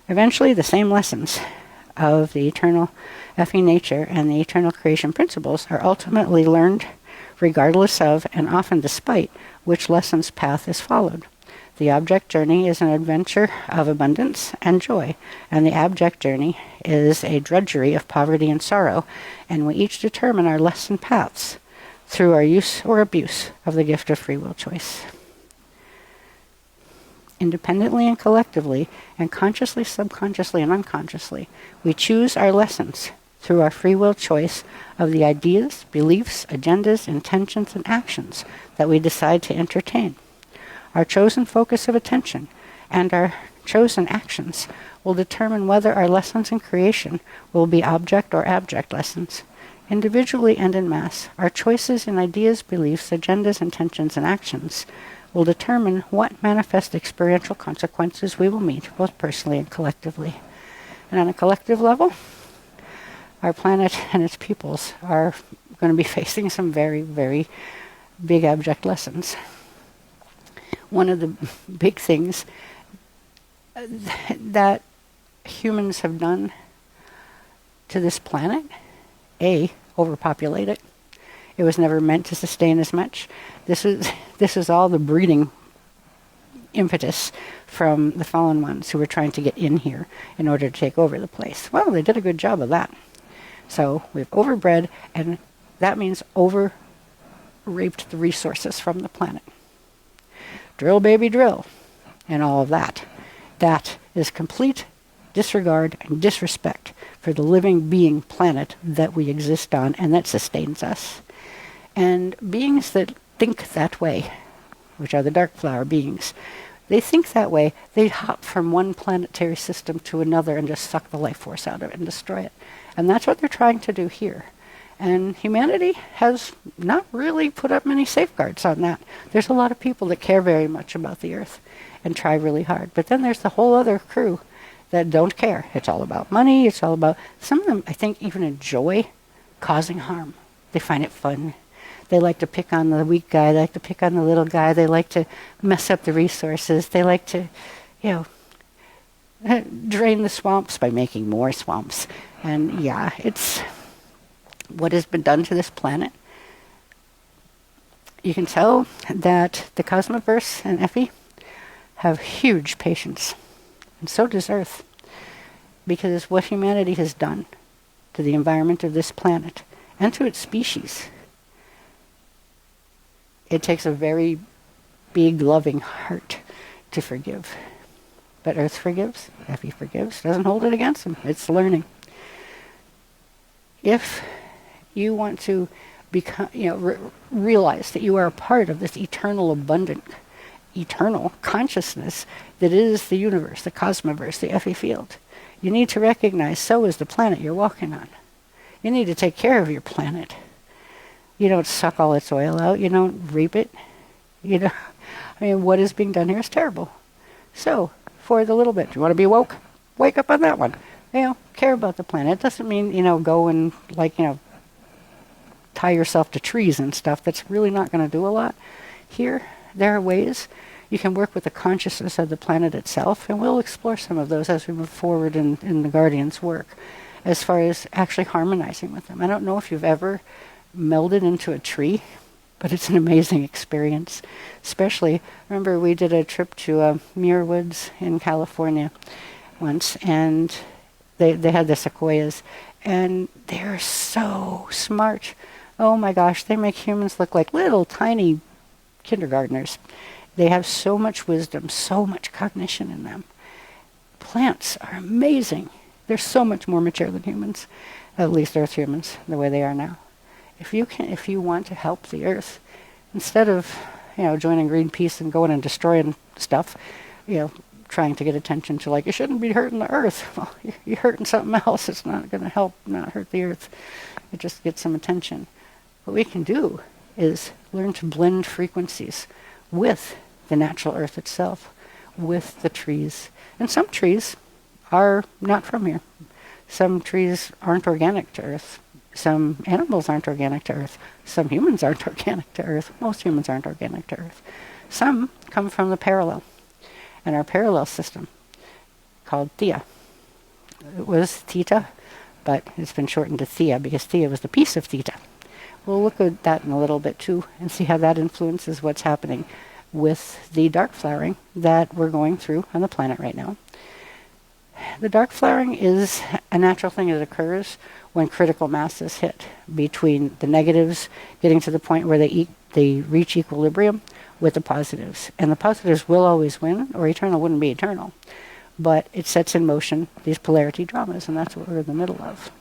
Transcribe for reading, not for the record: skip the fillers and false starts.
Eventually, the same lessons of the eternal effing nature and the eternal creation principles are ultimately learned regardless of, and often despite, which lessons path is followed. The object journey is an adventure of abundance and joy, and the abject journey is a drudgery of poverty and sorrow, and we each determine our lesson paths through our use or abuse of the gift of free will choice. Independently and collectively, and consciously, subconsciously, and unconsciously, we choose our lessons through our free will choice of the ideas, beliefs, agendas, intentions, and actions that we decide to entertain. Our chosen focus of attention and our chosen actions will determine whether our lessons in creation will be object or abject lessons. Individually and in mass, our choices in ideas, beliefs, agendas, intentions, and actions will determine what manifest experiential consequences we will meet, both personally and collectively. And on a collective level, our planet and its peoples are going to be facing some very, very big abject lessons. One of the big things that humans have done to this planet, overpopulate it. It was never meant to sustain as much. This is all the breeding impetus from the fallen ones who were trying to get in here in order to take over the place. Well, they did a good job of that. So we've overbred, and that means over-raped the resources from the planet. Drill, baby, drill, and all of that. That is complete disregard and disrespect for the living being planet that we exist on and that sustains us. And beings that think that way, which are the dark flower beings, they think that way. They hop from one planetary system to another and just suck the life force out of it and destroy it. And that's what they're trying to do here. And humanity has not really put up many safeguards on that. There's a lot of people that care very much about the earth and try really hard. But then there's the whole other crew that don't care. It's all about money. It's all about, some of them, I think, even enjoy causing harm. They find it fun. They like to pick on the weak guy. They like to pick on the little guy. They like to mess up the resources. They like to, drain the swamps by making more swamps. And yeah, it's what has been done to this planet. You can tell that the Cosmoverse and Effie have huge patience. And so does Earth. Because what humanity has done to the environment of this planet and to its species, it takes a very big, loving heart to forgive. But Earth forgives, Effie forgives, doesn't hold it against them. It's learning. If you want to become, realize that you are a part of this eternal, abundant, eternal consciousness that is the universe, the cosmoverse, the Effie field, you need to recognize so is the planet you're walking on. You need to take care of your planet. You don't suck all its oil out. You don't reap it. What is being done here is terrible. So, for the little bit, you want to be woke? Wake up on that one. Care about the planet. It doesn't mean, go and, tie yourself to trees and stuff. That's really not going to do a lot. Here, there are ways you can work with the consciousness of the planet itself, and we'll explore some of those as we move forward in the Guardian's work, as far as actually harmonizing with them. I don't know if you've ever melded into a tree, but it's an amazing experience. Especially, remember we did a trip to Muir Woods in California once, and they had the sequoias, and they're so smart. Oh my gosh, they make humans look like little tiny kindergartners. They have so much wisdom, so much cognition in them. Plants are amazing. They're so much more mature than humans, at least Earth humans, the way they are now. If you want to help the Earth, instead of joining Greenpeace and going and destroying stuff, trying to get attention to you shouldn't be hurting the Earth. Well, you're hurting something else. It's not going to help not hurt the Earth. It just gets some attention. What we can do is learn to blend frequencies with the natural Earth itself, with the trees. And some trees are not from here. Some trees aren't organic to Earth. Some animals aren't organic to Earth. Some humans aren't organic to Earth. Most humans aren't organic to Earth. Some come from the parallel, and our parallel system, called thea, It was theta, but it's been shortened to thea because thea was the piece of theta. We'll look at that in a little bit too and see how that influences what's happening with the dark flowering that we're going through on the planet right now. The dark flowering is a natural thing that occurs when critical mass is hit between the negatives getting to the point where they reach equilibrium with the positives. And the positives will always win, or eternal wouldn't be eternal. But it sets in motion these polarity dramas, and that's what we're in the middle of.